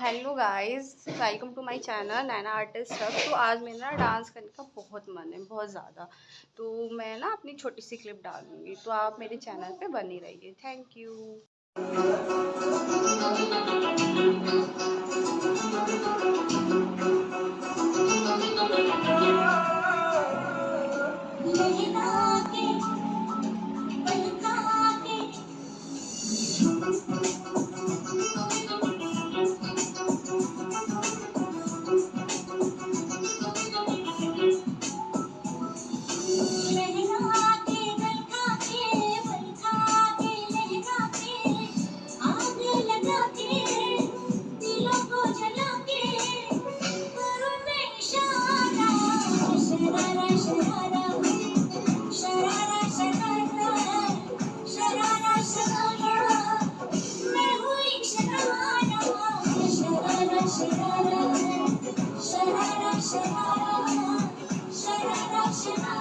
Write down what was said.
Hello guys, welcome to my channel Naina artist hub. तो आज मेरा ना डांस करने का बहुत मन है, बहुत ज़्यादा। तो मैं ना अपनी छोटी सी क्लिप डालूंगी, तो आप मेरे चैनल पे बनी रहिए। Thank you. Shara, shara, shara, shara, shara.